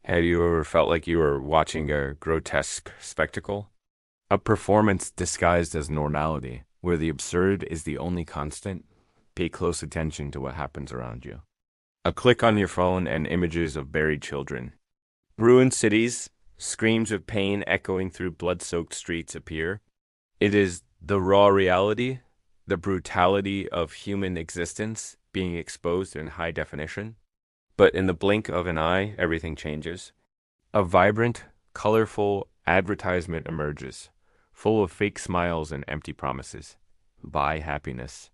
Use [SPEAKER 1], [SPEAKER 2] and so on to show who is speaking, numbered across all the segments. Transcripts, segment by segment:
[SPEAKER 1] Had you ever felt like you were watching a grotesque spectacle? A performance disguised as normality, where the absurd is the only constant? Pay close attention to what happens around you. A click on your phone and images of buried children. Ruined cities, screams of pain echoing through blood-soaked streets appear. It is the raw reality, the brutality of human existence being exposed in high definition. But in the blink of an eye, everything changes. A vibrant, colorful advertisement emerges, full of fake smiles and empty promises. Buy happiness.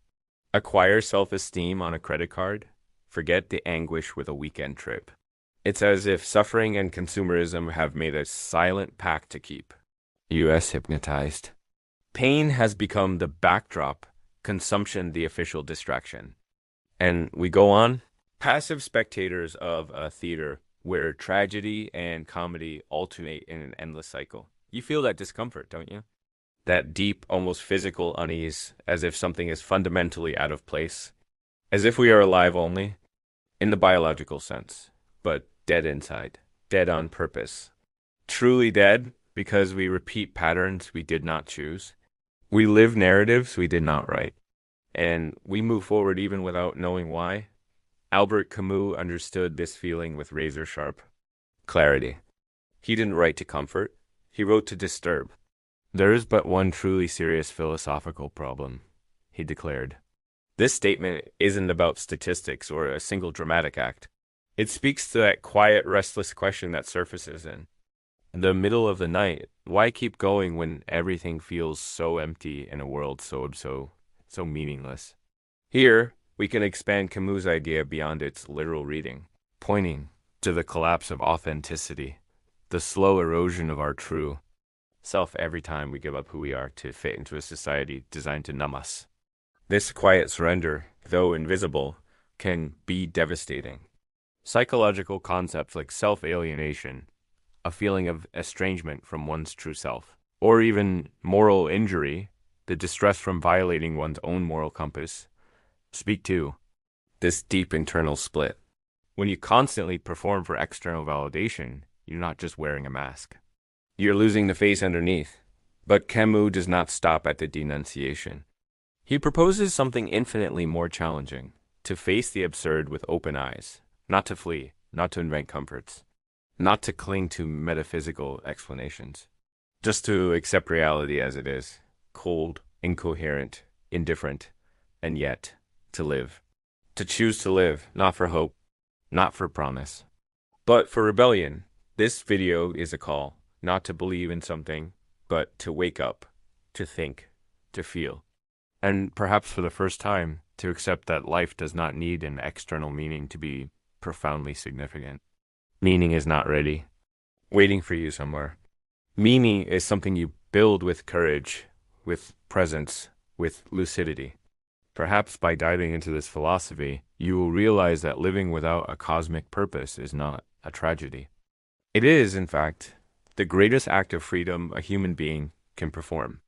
[SPEAKER 1] Acquire self-esteem on a credit card. Forget the anguish with a weekend trip. It's as if suffering and consumerism have made a silent pact to keep. U.S. hypnotized. Pain has become the backdrop, consumption the official distraction. And we go on, passive spectators of a theater where tragedy and comedy alternate in an endless cycle. You feel that discomfort, don't you? That deep, almost physical unease, as if something is fundamentally out of place, as if we are alive only, in the biological sense, but dead inside, dead on purpose. Truly dead because we repeat patterns we did not choose. We live narratives we did not write, and we move forward even without knowing why. Albert Camus understood this feeling with razor-sharp clarity. He didn't write to comfort, he wrote to disturb. There is but one truly serious philosophical problem, he declared. This statement isn't about statistics or a single dramatic act. It speaks to that quiet, restless question that surfaces in the middle of the night. Why keep going when everything feels so empty in a world so meaningless? Here, we can expand Camus' idea beyond its literal reading, pointing to the collapse of authenticity, the slow erosion of our true self every time we give up who we are to fit into a society designed to numb us. This quiet surrender, though invisible, can be devastating. Psychological concepts like self-alienation, a feeling of estrangement from one's true self, or even moral injury, the distress from violating one's own moral compass, speak to this deep internal split. When you constantly perform for external validation, you're not just wearing a mask. You're losing the face underneath. But Camus does not stop at the denunciation. He proposes something infinitely more challenging, to face the absurd with open eyes, not to flee, not to invent comforts, not to cling to metaphysical explanations, just to accept reality as it is, cold, incoherent, indifferent, and yet to live. To choose to live, not for hope, not for promise, but for rebellion. This video is a call, not to believe in something, but to wake up, to think, to feel, and perhaps for the first time, to accept that life does not need an external meaning to be profoundly significant. Meaning is not ready, waiting for you somewhere. Meaning is something you build with courage, with presence, with lucidity. Perhaps by diving into this philosophy, you will realize that living without a cosmic purpose is not a tragedy. It is, in fact, the greatest act of freedom a human being can perform.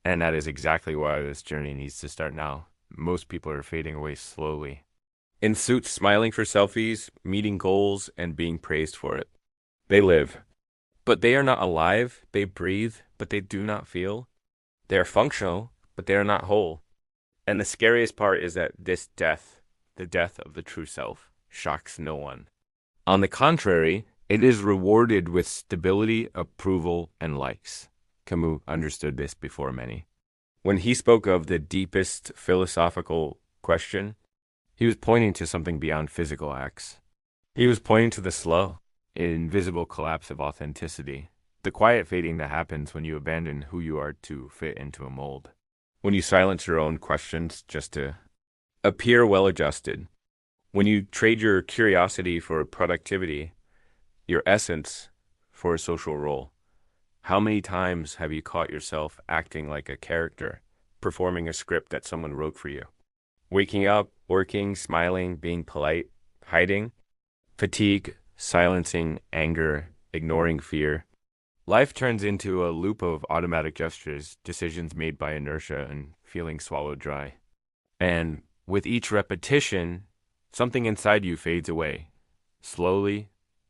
[SPEAKER 1] And that is exactly why this journey needs to start now. Most people are fading away slowly. In suits, smiling for selfies, meeting goals, and being praised for it. They live. But they are not alive. They breathe, but they do not feel. They are functional, but they are not whole. And the scariest part is that this death, the death of the true self, shocks no one. On the contrary, it is rewarded with stability, approval, and likes. Camus understood this before many. When he spoke of the deepest philosophical question, he was pointing to something beyond physical acts. He was pointing to the slow, invisible collapse of authenticity, the quiet fading that happens when you abandon who you are to fit into a mold. When you silence your own questions just to appear well-adjusted. When you trade your curiosity for productivity, your essence for a social role. How many times have you caught yourself acting like a character, performing a script that someone wrote for you? Waking up, working, smiling, being polite, hiding, fatigue, silencing anger, ignoring fear. Life turns into a loop of automatic gestures, decisions made by inertia, and feelings swallowed dry. And with each repetition, something inside you fades away, slowly,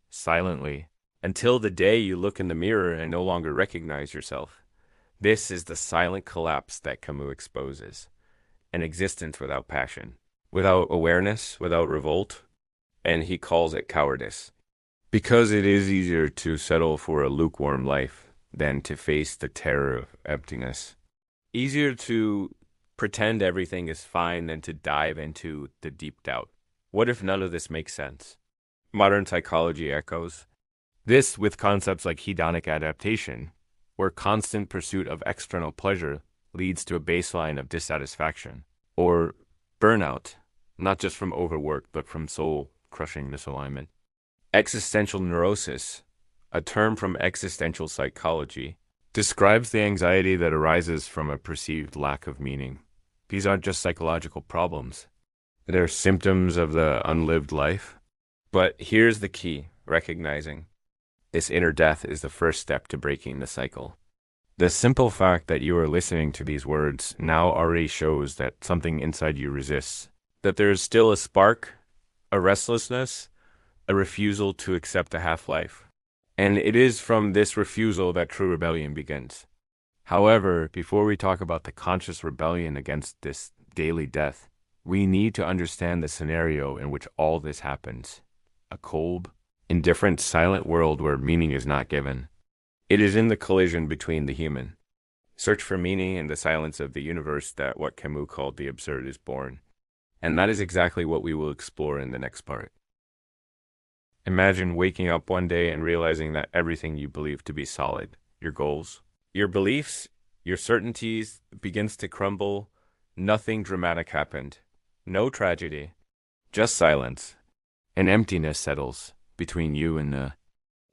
[SPEAKER 1] silently, until the day you look in the mirror and no longer recognize yourself. This is the silent collapse that Camus exposes, an existence without passion, without awareness, without revolt, and he calls it cowardice. Because it is easier to settle for a lukewarm life than to face the terror of emptiness. Easier to pretend everything is fine than to dive into the deep doubt. What if none of this makes sense? Modern psychology echoes this with concepts like hedonic adaptation, where constant pursuit of external pleasure leads to a baseline of dissatisfaction, or burnout, not just from overwork, but from soul-crushing misalignment. Existential neurosis, a term from existential psychology, describes the anxiety that arises from a perceived lack of meaning. These aren't just psychological problems. They're symptoms of the unlived life. But here's the key, recognizing this inner death is the first step to breaking the cycle. The simple fact that you are listening to these words now already shows that something inside you resists, that there is still a spark, a restlessness, a refusal to accept a half-life. And it is from this refusal that true rebellion begins. However, before we talk about the conscious rebellion against this daily death, we need to understand the scenario in which all this happens. A cold, indifferent, silent world where meaning is not given. It is in the collision between the human. Search for meaning in the silence of the universe that what Camus called the absurd is born. And that is exactly what we will explore in the next part. Imagine waking up one day and realizing that everything you believe to be solid, your goals, your beliefs, your certainties, begins to crumble. Nothing dramatic happened. No tragedy. Just silence. An emptiness settles between you and the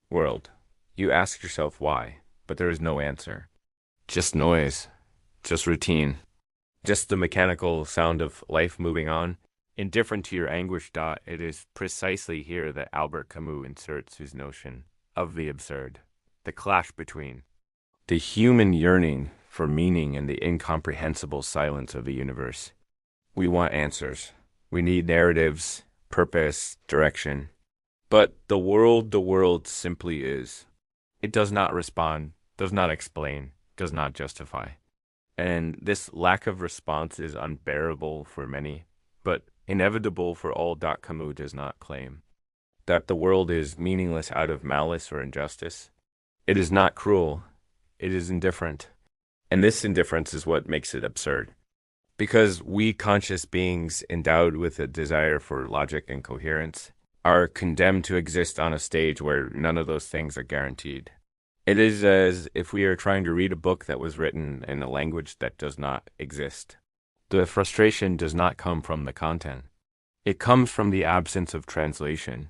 [SPEAKER 1] world. You ask yourself why, but there is no answer. Just noise. Just routine. Just the mechanical sound of life moving on. Indifferent to your anguish. It is precisely here that Albert Camus inserts his notion of the absurd. The clash between the human yearning for meaning and the incomprehensible silence of the universe. We want answers. We need narratives, purpose, direction. But the world simply is. It does not respond, does not explain, does not justify. And this lack of response is unbearable for many, but inevitable for all. Camus does not claim that the world is meaningless out of malice or injustice. It is not cruel. It is indifferent. And this indifference is what makes it absurd. Because we conscious beings endowed with a desire for logic and coherence are condemned to exist on a stage where none of those things are guaranteed. It is as if we are trying to read a book that was written in a language that does not exist. The frustration does not come from the content. It comes from the absence of translation.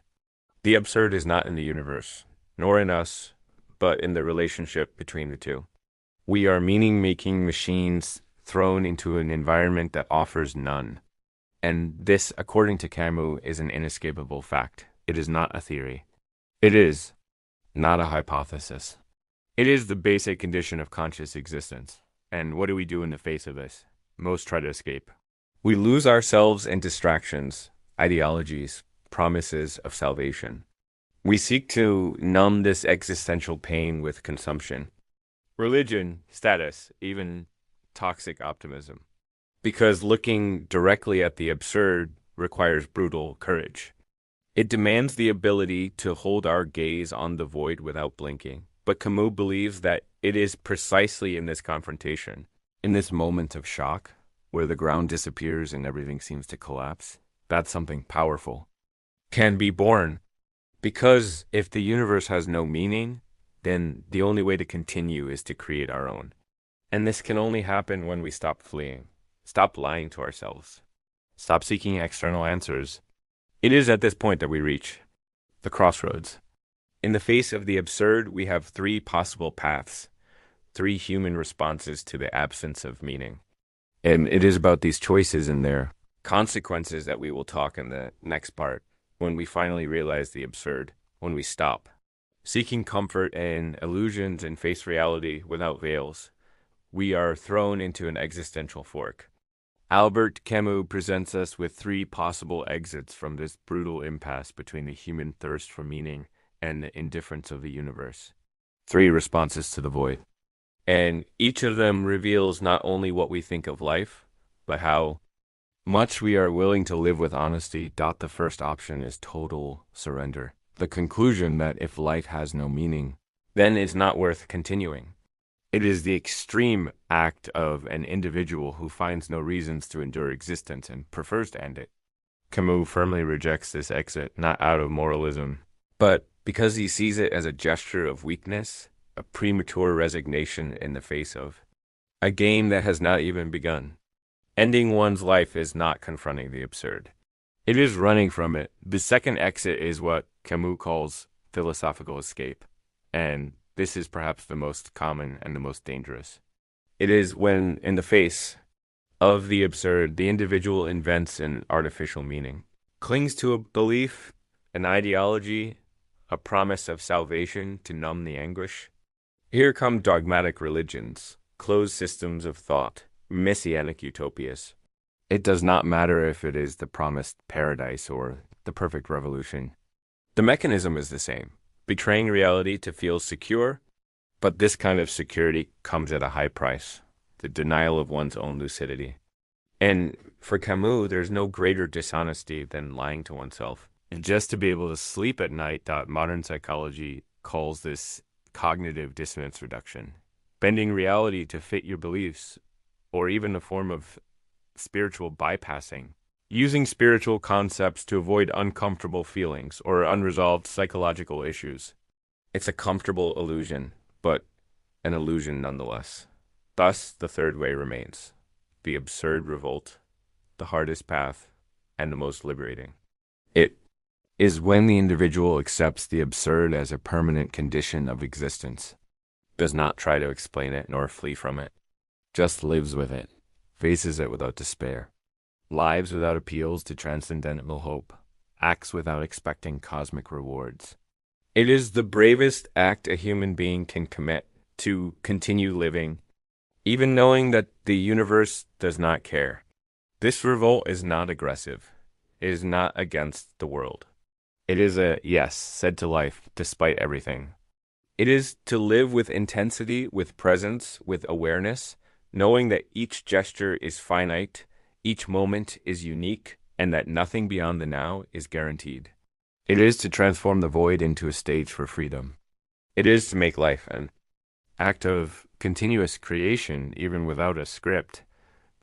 [SPEAKER 1] The absurd is not in the universe, nor in us, but in the relationship between the two. We are meaning-making machines thrown into an environment that offers none. And this, according to Camus, is an inescapable fact. It is not a theory. It is not a hypothesis. It is the basic condition of conscious existence. And what do we do in the face of this? Most try to escape. We lose ourselves in distractions, ideologies, promises of salvation. We seek to numb this existential pain with consumption. Religion, status, even toxic optimism. Because looking directly at the absurd requires brutal courage. It demands the ability to hold our gaze on the void without blinking. But Camus believes that it is precisely in this confrontation, in this moment of shock, where the ground disappears and everything seems to collapse, that something powerful can be born. Because if the universe has no meaning, then the only way to continue is to create our own. And this can only happen when we stop fleeing, stop lying to ourselves, stop seeking external answers. It is at this point that we reach the crossroads. In the face of the absurd, we have three possible paths, three human responses to the absence of meaning. And it is about these choices and their consequences that we will talk in the next part, when we finally realize the absurd, when we stop seeking comfort in illusions and face reality without veils. We are thrown into an existential fork. Albert Camus presents us with three possible exits from this brutal impasse between the human thirst for meaning and the indifference of the universe. 3 responses to the void. And each of them reveals not only what we think of life, but how much we are willing to live with honesty. The first option is total surrender. The conclusion that if life has no meaning, then it's not worth continuing. It is the extreme act of an individual who finds no reasons to endure existence and prefers to end it. Camus firmly rejects this exit, not out of moralism, but because he sees it as a gesture of weakness, a premature resignation in the face of a game that has not even begun. Ending one's life is not confronting the absurd. It is running from it. The second exit is what Camus calls philosophical escape, and this is perhaps the most common and the most dangerous. It is when, in the face of the absurd, the individual invents an artificial meaning, clings to a belief, an ideology, a promise of salvation to numb the anguish. Here come dogmatic religions, closed systems of thought, messianic utopias. It does not matter if it is the promised paradise or the perfect revolution. The mechanism is the same, betraying reality to feel secure, but this kind of security comes at a high price, the denial of one's own lucidity. And for Camus, there's no greater dishonesty than lying to oneself. And just to be able to sleep at night, modern psychology calls this cognitive dissonance reduction, bending reality to fit your beliefs, or even a form of spiritual bypassing, using spiritual concepts to avoid uncomfortable feelings or unresolved psychological issues. It's a comfortable illusion, but an illusion nonetheless. Thus, the third way remains, the absurd revolt, the hardest path, and the most liberating. It is when the individual accepts the absurd as a permanent condition of existence, does not try to explain it nor flee from it, just lives with it, faces it without despair, lives without appeals to transcendental hope, acts without expecting cosmic rewards. It is the bravest act a human being can commit, to continue living, even knowing that the universe does not care. This revolt is not aggressive. It is not against the world. It is a yes said to life despite everything. It is to live with intensity, with presence, with awareness, knowing that each gesture is finite, each moment is unique, and that nothing beyond the now is guaranteed. It is to transform the void into a stage for freedom. It is to make life an act of continuous creation, even without a script.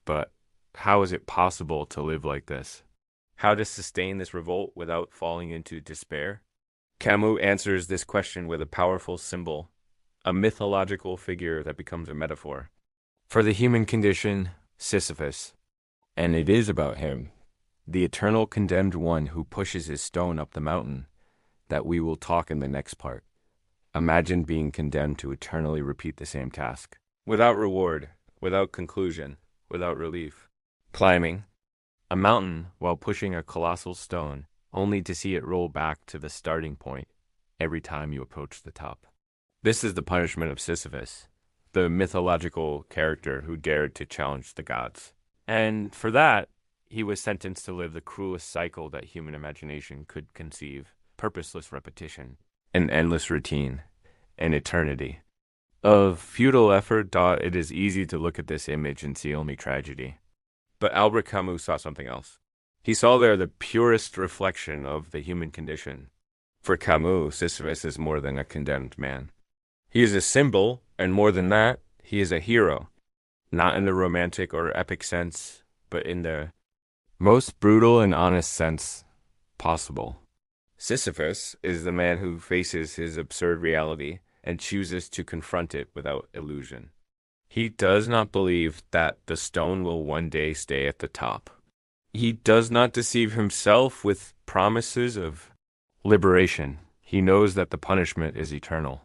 [SPEAKER 1] But how is it possible to live like this? How to sustain this revolt without falling into despair? Camus answers this question with a powerful symbol, a mythological figure that becomes a metaphor. For the human condition, Sisyphus, and it is about him, the eternal condemned one who pushes his stone up the mountain, that we will talk in the next part. Imagine being condemned to eternally repeat the same task, without reward, without conclusion, without relief. Climbing a mountain while pushing a colossal stone, only to see it roll back to the starting point every time you approach the top. This is the punishment of Sisyphus, the mythological character who dared to challenge the gods. And for that, he was sentenced to live the cruelest cycle that human imagination could conceive: purposeless repetition, an endless routine, an eternity. Of futile effort, it is easy to look at this image and see only tragedy. But Albert Camus saw something else. He saw there the purest reflection of the human condition. For Camus, Sisyphus is more than a condemned man. He is a symbol, and more than that, he is a hero. Not in the romantic or epic sense, but in the most brutal and honest sense possible. Sisyphus is the man who faces his absurd reality and chooses to confront it without illusion. He does not believe that the stone will one day stay at the top. He does not deceive himself with promises of liberation. He knows that the punishment is eternal.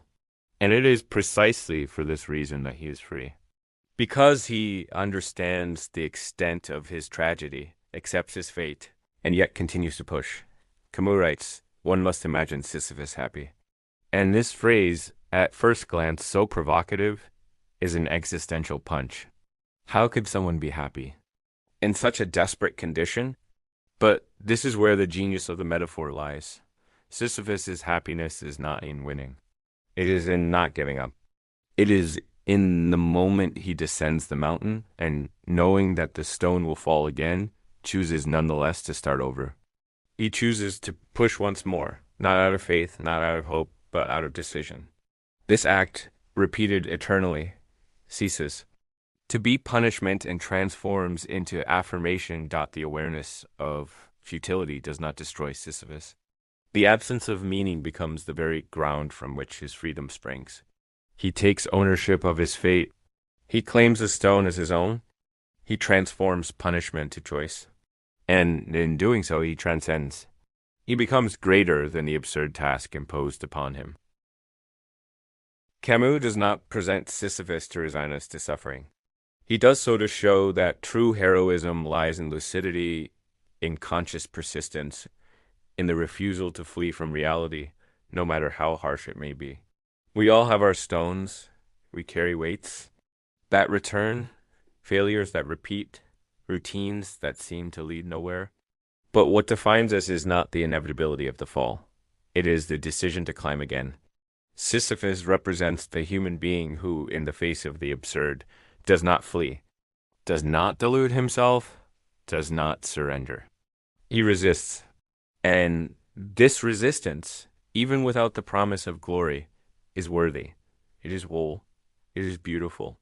[SPEAKER 1] And it is precisely for this reason that he is free. Because he understands the extent of his tragedy, accepts his fate, and yet continues to push. Camus writes, "One must imagine Sisyphus happy." And this phrase, at first glance so provocative, is an existential punch. How could someone be happy in such a desperate condition? But this is where the genius of the metaphor lies. Sisyphus's happiness is not in winning. It is in not giving up. It is in the moment he descends the mountain and knowing that the stone will fall again, chooses nonetheless to start over. He chooses to push once more, not out of faith, not out of hope, but out of decision. This act, repeated eternally, ceases to be punishment and transforms into affirmation. The awareness of futility does not destroy Sisyphus. The absence of meaning becomes the very ground from which his freedom springs. He takes ownership of his fate. He claims the stone as his own. He transforms punishment to choice. And in doing so, he transcends. He becomes greater than the absurd task imposed upon him. Camus does not present Sisyphus to resign us to suffering. He does so to show that true heroism lies in lucidity, in conscious persistence, in the refusal to flee from reality, no matter how harsh it may be. We all have our stones. We carry weights that return, failures that repeat, routines that seem to lead nowhere. But what defines us is not the inevitability of the fall. It is the decision to climb again. Sisyphus represents the human being who, in the face of the absurd, does not flee, does not delude himself, does not surrender. He resists. And this resistance, even without the promise of glory, is worthy. It is whole. It is beautiful.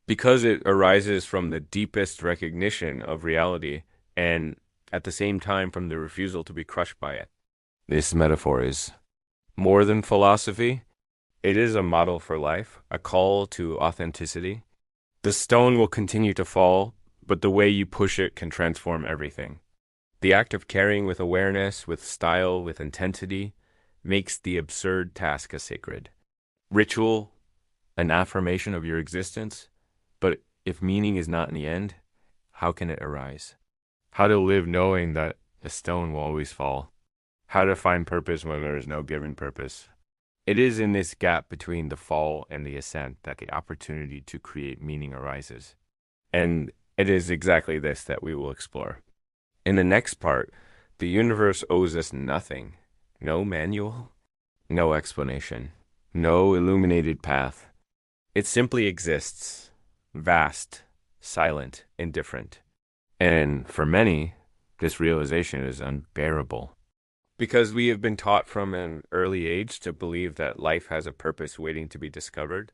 [SPEAKER 1] Because it arises from the deepest recognition of reality and at the same time from the refusal to be crushed by it. This metaphor is more than philosophy. It is a model for life, a call to authenticity. The stone will continue to fall, but the way you push it can transform everything. The act of carrying with awareness, with style, with intensity, makes the absurd task a sacred ritual, an affirmation of your existence. But if meaning is not in the end, how can it arise? How to live knowing that a stone will always fall. How to find purpose when there is no given purpose. It is in this gap between the fall and the ascent that the opportunity to create meaning arises. And it is exactly this that we will explore. In the next part, the universe owes us nothing. No manual, no explanation, no illuminated path. It simply exists, vast, silent, indifferent. And for many, this realization is unbearable. Because we have been taught from an early age to believe that life has a purpose waiting to be discovered,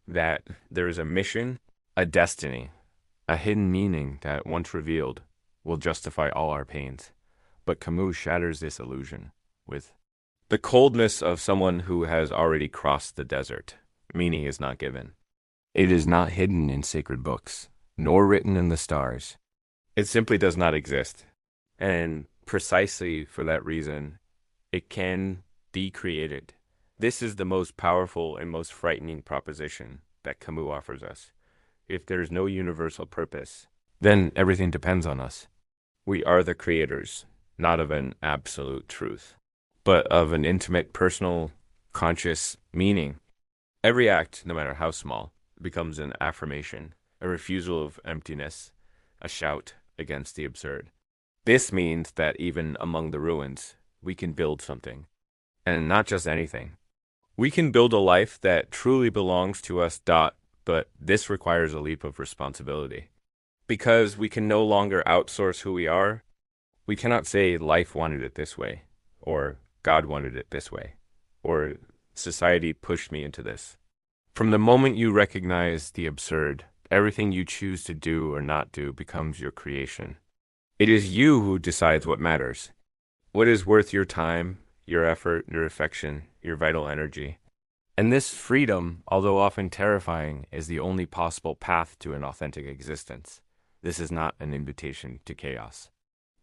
[SPEAKER 1] that there is a mission, a destiny, a hidden meaning that, once revealed, will justify all our pains. But Camus shatters this illusion with the coldness of someone who has already crossed the desert. Meaning is not given. It is not hidden in sacred books, nor written in the stars. It simply does not exist. And precisely for that reason, it can be created. This is the most powerful and most frightening proposition that Camus offers us. If there is no universal purpose, then everything depends on us. We are the creators, not of an absolute truth, but of an intimate, personal, conscious meaning. Every act, no matter how small, becomes an affirmation, a refusal of emptiness, a shout against the absurd. This means that even among the ruins, we can build something. And not just anything. We can build a life that truly belongs to us, but this requires a leap of responsibility. Because we can no longer outsource who we are, we cannot say life wanted it this way, or God wanted it this way, or society pushed me into this. From the moment you recognize the absurd, everything you choose to do or not do becomes your creation. It is you who decides what matters, what is worth your time, your effort, your affection, your vital energy. And this freedom, although often terrifying, is the only possible path to an authentic existence. This is not an invitation to chaos.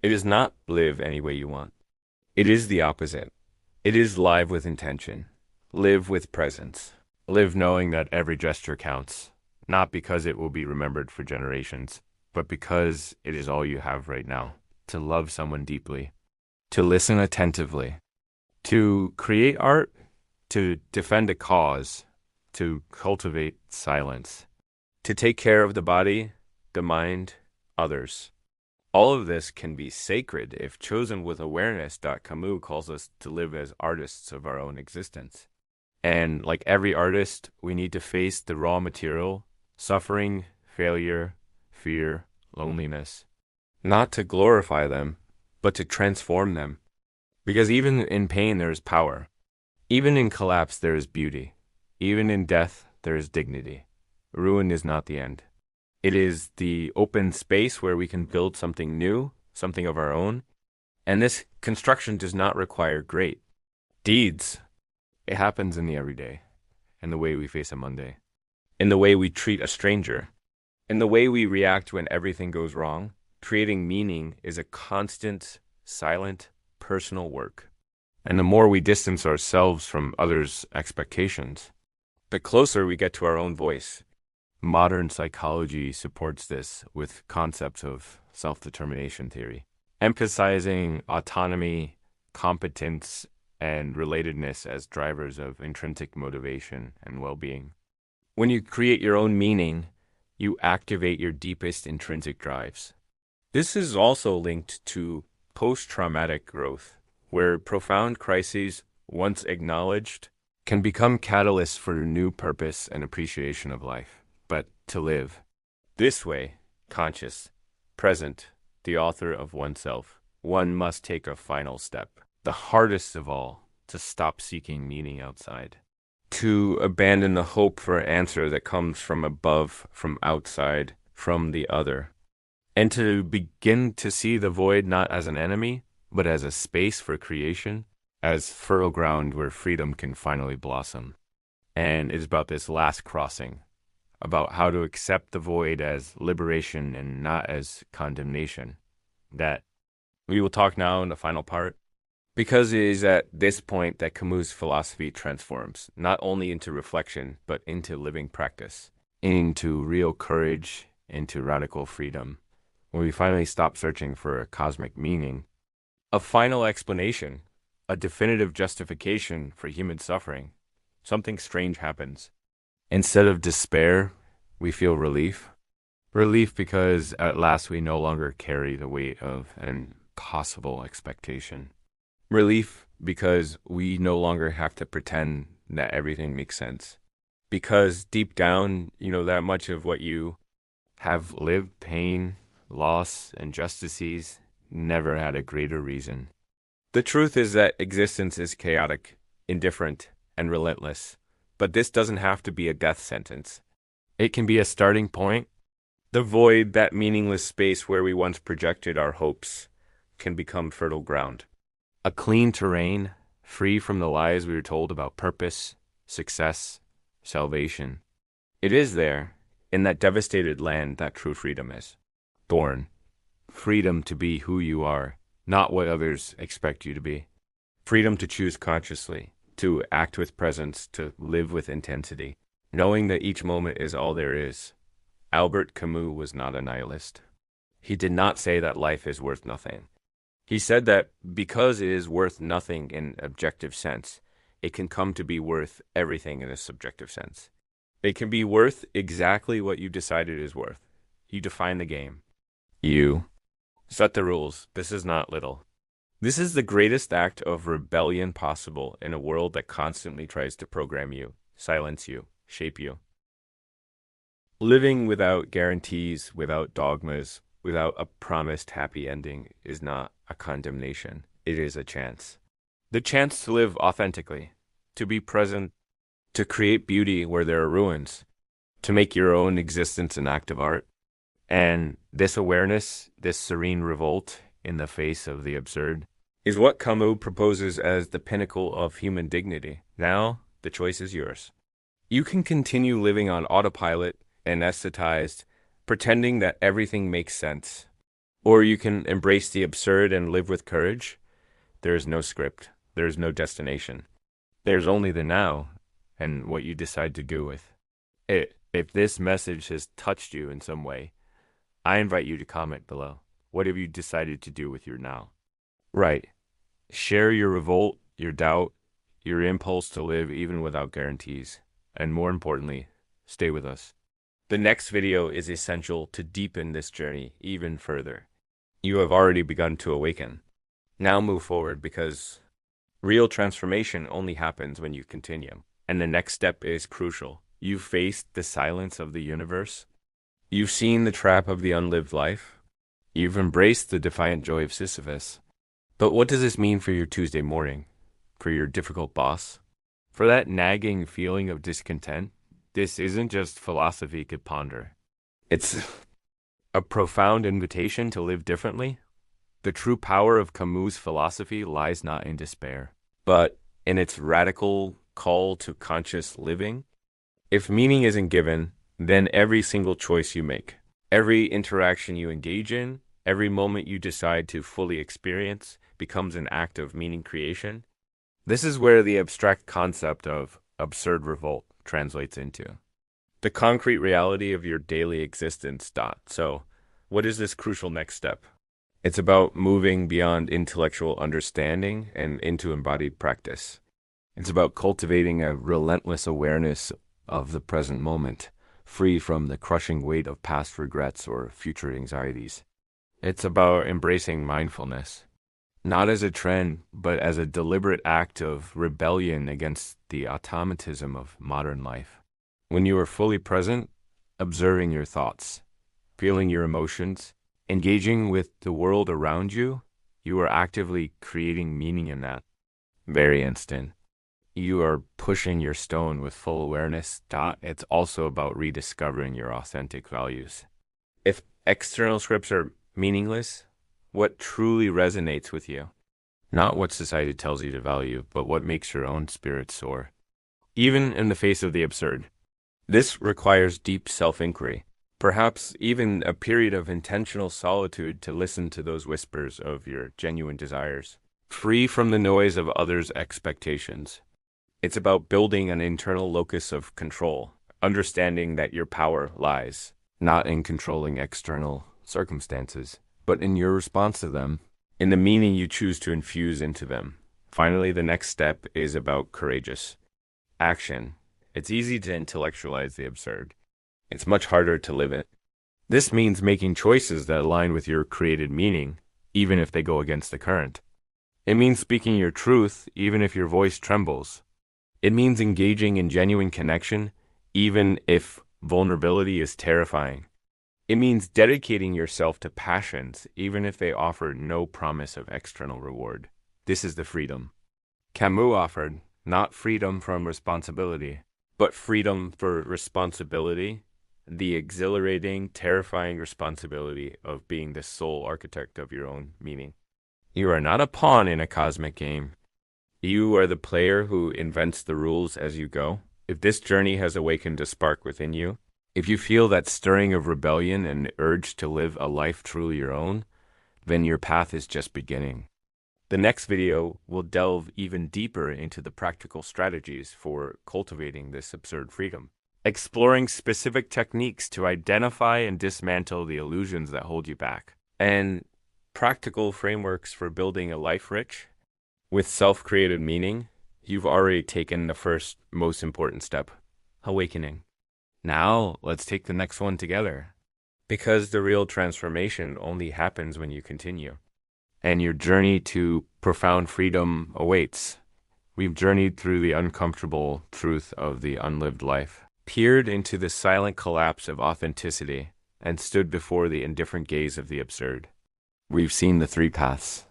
[SPEAKER 1] It is not live any way you want. It is the opposite. It is live with intention. Live with presence. Live knowing that every gesture counts, not because it will be remembered for generations, but because it is all you have right now. To love someone deeply, to listen attentively, to create art, to defend a cause, to cultivate silence, to take care of the body, the mind, others. All of this can be sacred if chosen with awareness. Camus calls us to live as artists of our own existence. And like every artist, we need to face the raw material, suffering, failure, fear, loneliness, not to glorify them, but to transform them. Because even in pain, there is power. Even in collapse, there is beauty. Even in death, there is dignity. Ruin is not the end. It is the open space where we can build something new, something of our own. And this construction does not require great deeds. It happens in the everyday, in the way we face a Monday, in the way we treat a stranger, in the way we react when everything goes wrong. Creating meaning is a constant, silent, personal work. And the more we distance ourselves from others' expectations, the closer we get to our own voice. Modern psychology supports this with concepts of self-determination theory, emphasizing autonomy, competence, and relatedness as drivers of intrinsic motivation and well-being. When you create your own meaning, you activate your deepest intrinsic drives. This is also linked to post-traumatic growth, where profound crises, once acknowledged, can become catalysts for new purpose and appreciation of life. But to live this way, conscious, present, the author of oneself, one must take a final step, the hardest of all, to stop seeking meaning outside, to abandon the hope for an answer that comes from above, from outside, from the other, and to begin to see the void not as an enemy, but as a space for creation, as fertile ground where freedom can finally blossom. And it's about this last crossing, about how to accept the void as liberation and not as condemnation, that we will talk now in the final part, because it is at this point that Camus' philosophy transforms, not only into reflection, but into living practice, into real courage, into radical freedom, when we finally stop searching for a cosmic meaning, a final explanation, a definitive justification for human suffering. Something strange happens. Instead of despair, we feel relief. Relief because at last we no longer carry the weight of an impossible expectation. Relief because we no longer have to pretend that everything makes sense. Because deep down, that much of what you have lived, pain, loss, injustices, never had a greater reason. The truth is that existence is chaotic, indifferent, and relentless. But this doesn't have to be a death sentence. It can be a starting point. The void, that meaningless space where we once projected our hopes, can become fertile ground. A clean terrain, free from the lies we were told about purpose, success, salvation. It is there, in that devastated land, that true freedom is born. Freedom to be who you are, not what others expect you to be. Freedom to choose consciously, to act with presence, to live with intensity, knowing that each moment is all there is. Albert Camus was not a nihilist. He did not say that life is worth nothing. He said that because it is worth nothing in an objective sense, it can come to be worth everything in a subjective sense. It can be worth exactly what you decide it is worth. You define the game. You set the rules. This is not little. This is the greatest act of rebellion possible in a world that constantly tries to program you, silence you, shape you. Living without guarantees, without dogmas, without a promised happy ending is not a condemnation. It is a chance. The chance to live authentically, to be present, to create beauty where there are ruins, to make your own existence an act of art. And this awareness, this serene revolt in the face of the absurd, is what Camus proposes as the pinnacle of human dignity. Now, the choice is yours. You can continue living on autopilot, anesthetized, pretending that everything makes sense. Or you can embrace the absurd and live with courage. There is no script. There is no destination. There's only the now and what you decide to do with it. If this message has touched you in some way, I invite you to comment below. What have you decided to do with your now? Right. Share your revolt, your doubt, your impulse to live even without guarantees. And more importantly, stay with us. The next video is essential to deepen this journey even further. You have already begun to awaken. Now move forward because real transformation only happens when you continue. And the next step is crucial. You've faced the silence of the universe. You've seen the trap of the unlived life. You've embraced the defiant joy of Sisyphus. But what does this mean for your Tuesday morning? For your difficult boss? For that nagging feeling of discontent? This isn't just philosophy you could ponder. It's a profound invitation to live differently. The true power of Camus' philosophy lies not in despair, but in its radical call to conscious living. If meaning isn't given, then every single choice you make, every interaction you engage in, every moment you decide to fully experience becomes an act of meaning creation. This is where the abstract concept of absurd revolt translates into the concrete reality of your daily existence. So, what is this crucial next step? It's about moving beyond intellectual understanding and into embodied practice. It's about cultivating a relentless awareness of the present moment, free from the crushing weight of past regrets or future anxieties. It's about embracing mindfulness, not as a trend, but as a deliberate act of rebellion against the automatism of modern life. When you are fully present, observing your thoughts, feeling your emotions, engaging with the world around you, you are actively creating meaning in that very instant. You are pushing your stone with full awareness. It's also about rediscovering your authentic values. If external scripts are meaningless, what truly resonates with you? Not what society tells you to value, but what makes your own spirit soar. Even in the face of the absurd. This requires deep self-inquiry. Perhaps even a period of intentional solitude to listen to those whispers of your genuine desires, free from the noise of others' expectations. It's about building an internal locus of control, understanding that your power lies not in controlling external circumstances, but in your response to them, in the meaning you choose to infuse into them. Finally, the next step is about courageous action. It's easy to intellectualize the absurd. It's much harder to live it. This means making choices that align with your created meaning, even if they go against the current. It means speaking your truth, even if your voice trembles. It means engaging in genuine connection, even if vulnerability is terrifying. It means dedicating yourself to passions, even if they offer no promise of external reward. This is the freedom Camus offered, not freedom from responsibility, but freedom for responsibility. The exhilarating, terrifying responsibility of being the sole architect of your own meaning. You are not a pawn in a cosmic game. You are the player who invents the rules as you go. If this journey has awakened a spark within you, if you feel that stirring of rebellion and urge to live a life truly your own, then your path is just beginning. The next video will delve even deeper into the practical strategies for cultivating this absurd freedom, exploring specific techniques to identify and dismantle the illusions that hold you back, and practical frameworks for building a life rich with self-created meaning. You've already taken the first most important step, awakening. Now let's take the next one together, because the real transformation only happens when you continue, and your journey to profound freedom awaits. We've journeyed through the uncomfortable truth of the unlived life, peered into the silent collapse of authenticity, and stood before the indifferent gaze of the absurd. We've seen the three paths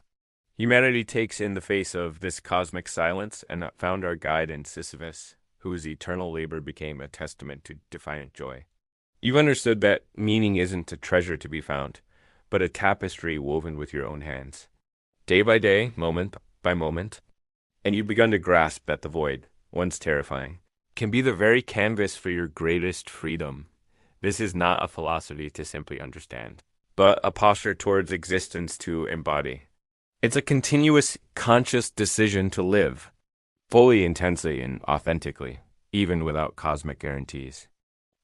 [SPEAKER 1] humanity takes in the face of this cosmic silence, and found our guide in Sisyphus, whose eternal labor became a testament to defiant joy. You've understood that meaning isn't a treasure to be found, but a tapestry woven with your own hands, day by day, moment by moment, and you've begun to grasp that the void, once terrifying, can be the very canvas for your greatest freedom. This is not a philosophy to simply understand, but a posture towards existence to embody. It's a continuous, conscious decision to live, fully, intensely, and authentically, even without cosmic guarantees.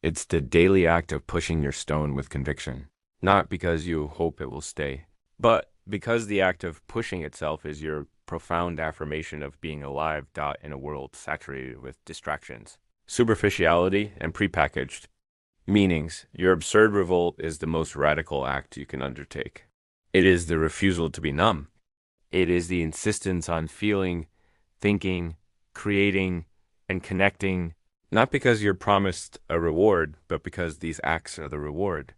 [SPEAKER 1] It's the daily act of pushing your stone with conviction, not because you hope it will stay, but because the act of pushing itself is your profound affirmation of being alive. In a world saturated with distractions, superficiality, and prepackaged meanings. Your absurd revolt is the most radical act you can undertake. It is the refusal to be numb. It is the insistence on feeling, thinking, creating, and connecting, not because you're promised a reward, but because these acts are the reward.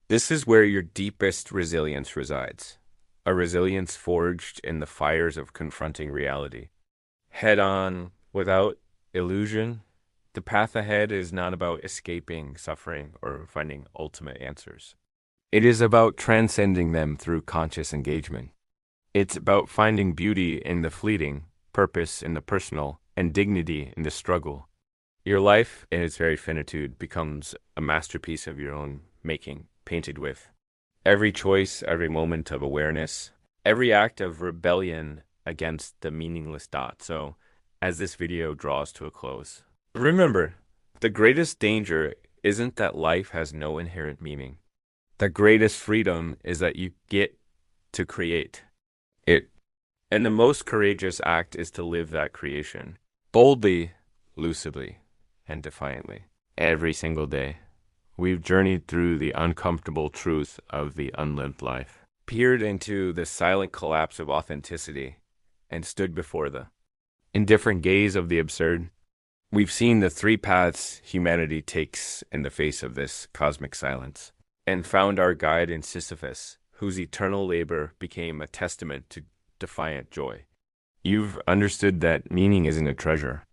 [SPEAKER 1] This is where your deepest resilience resides, a resilience forged in the fires of confronting reality. Head on, without illusion. The path ahead is not about escaping suffering or finding ultimate answers. It is about transcending them through conscious engagement. It's about finding beauty in the fleeting, purpose in the personal, and dignity in the struggle. Your life, in its very finitude, becomes a masterpiece of your own making, painted with every choice, every moment of awareness, every act of rebellion against the meaningless dot. So, as this video draws to a close, remember, the greatest danger isn't that life has no inherent meaning. The greatest freedom is that you get to create it. And the most courageous act is to live that creation boldly, lucidly, and defiantly every single day. We've journeyed through the uncomfortable truth of the unlived life, peered into the silent collapse of authenticity, and stood before the indifferent gaze of the absurd. We've seen the three paths humanity takes in the face of this cosmic silence, and found our guide in Sisyphus, whose eternal labor became a testament to defiant joy. You've understood that meaning isn't a treasure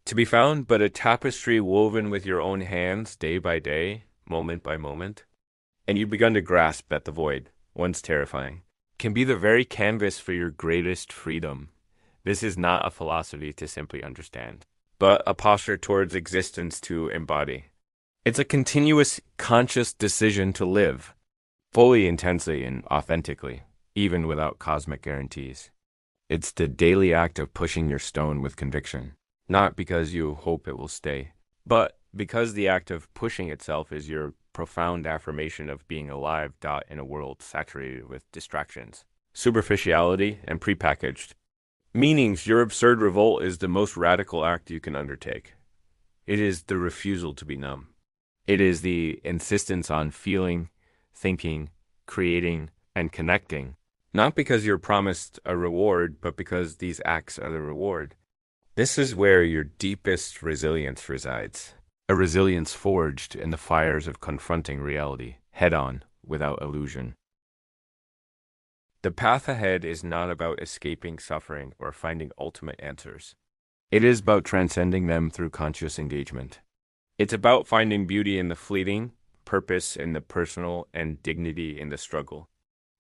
[SPEAKER 1] to be found, but a tapestry woven with your own hands day by day, moment by moment. And you've begun to grasp that the void, once terrifying, can be the very canvas for your greatest freedom. This is not a philosophy to simply understand, but a posture towards existence to embody. It's a continuous, conscious decision to live, fully, intensely, and authentically, even without cosmic guarantees. It's the daily act of pushing your stone with conviction, not because you hope it will stay, but because the act of pushing itself is your profound affirmation of being alive in a world saturated with distractions, superficiality, and prepackaged meanings. Your absurd revolt is the most radical act you can undertake. It is the refusal to be numb. It is the insistence on feeling, thinking, creating, and connecting, not because you're promised a reward, but because these acts are the reward. This is where your deepest resilience resides, a resilience forged in the fires of confronting reality, head-on, without illusion. The path ahead is not about escaping suffering or finding ultimate answers. It is about transcending them through conscious engagement. It's about finding beauty in the fleeting, purpose in the personal, and dignity in the struggle.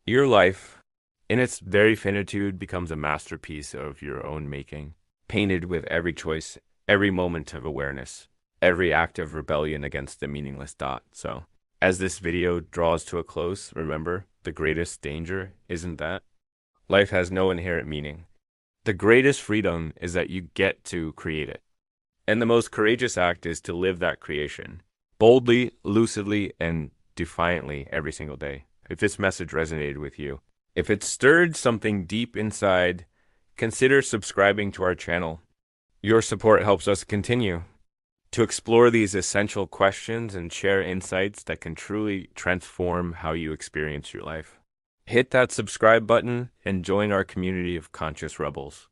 [SPEAKER 1] Your life, in its very finitude, becomes a masterpiece of your own making, painted with every choice, every moment of awareness, every act of rebellion against the meaningless dot. So, as this video draws to a close, remember, the greatest danger isn't that life has no inherent meaning. The greatest freedom is that you get to create it. And the most courageous act is to live that creation, boldly, lucidly, and defiantly every single day. If this message resonated with you, if it stirred something deep inside, consider subscribing to our channel. Your support helps us continue to explore these essential questions and share insights that can truly transform how you experience your life. Hit that subscribe button and join our community of conscious rebels.